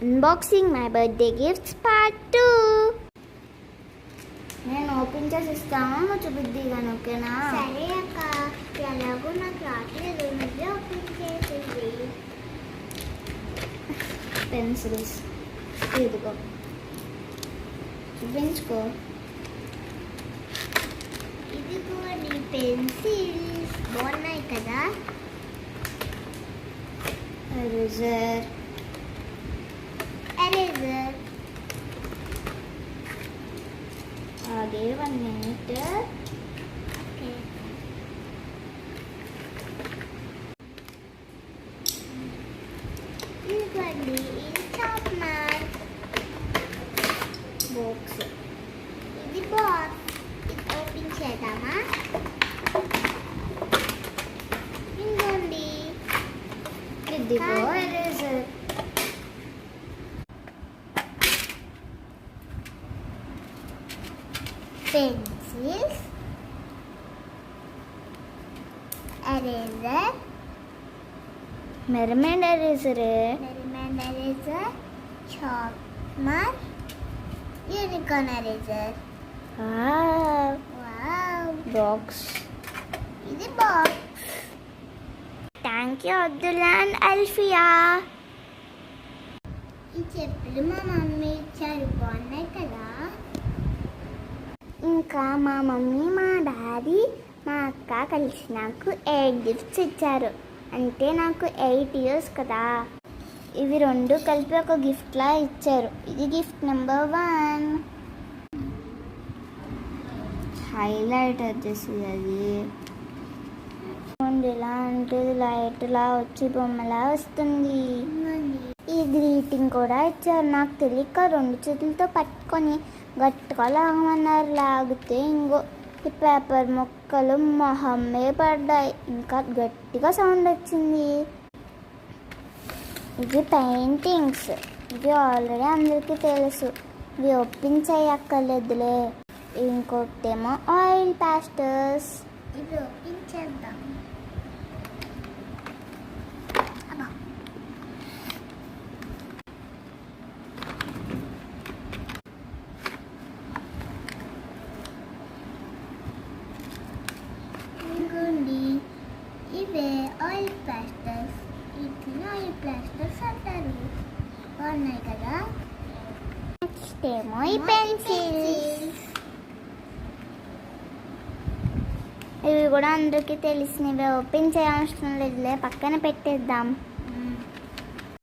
Unboxing my birthday gifts part 2. నేను open చేసి ఇస్తాను, నువ్వు చూపిద్ది కానీ ఓకేనా? సరే అక్క, ఎలాగో నాకు రావట్లేదు, నువ్వే ఓపెన్ చేసింది. పెన్సిల్స్ ఇదిగో చూపించుకో. ఇదిగో నీ పెన్సిల్స్ బాగున్నాయి కదా. ఎరేజర్ అలాగే 1 minute. ఓకే, ఇదిగోండి షార్ప్నర్ బాక్స్. ఇది బాక్స్. ఇది ఓపెన్ చేద్దామా? ఇదిగోండి ఇదిగో eraser. Pencils, eraser, mermaid eraser, merriment eraser, sharpener, unicorn eraser. Wow, box. ఇది box. Thank you Abdullah and Alfiya. ఈ చెప్పులు మా మమ్మీ ఇచ్చారు, బాగున్నాయి కదా. ఇంకా మా మమ్మీ, మా డాడీ, మా అక్క కలిసి నాకు 8 గిఫ్ట్స్ ఇచ్చారు. అంటే నాకు 8 years కదా. ఇవి 2 కలిపి ఒక గిఫ్ట్లా ఇచ్చారు. ఇది గిఫ్ట్ నెంబర్ 1. హైలైట్ వచ్చేసి అది ఇలాంటిది లైట్లా వచ్చి బొమ్మలా వస్తుంది. ఈ గ్రీటింగ్ కూడా ఇచ్చారు. నాకు తెలియక 2 చేతులతో పట్టుకొని గట్టిగా లాగమన్నారు. లాగితే ఇంకో ఈ పేపర్ ముక్కలు మొహమ్మే పడ్డాయి. ఇంకా గట్టిగా సౌండ్ వచ్చింది. ఇవి పెయింటింగ్స్. ఇవి ఆల్రెడీ అందరికీ తెలుసు, ఇవి ఓపెన్ చేయక్కర్లేదులే. ఇంకొకటేమో ఆయిల్ పాస్టర్స్. ఇది ఓపెన్ చేద్దాం. ఇవే ఆయిల్ ప్లాస్టర్స్. వీటిని ఆయిల్ ప్లాస్టర్స్ అంటారు. బాగున్నాయి కదా. నెక్స్ట్ ఏమో ఈ పెన్సిల్స్. ఇవి కూడా అందరికీ తెలిసినవే, ఓపెన్ చేయవసరం లేదులే, పక్కన పెట్టేద్దాం.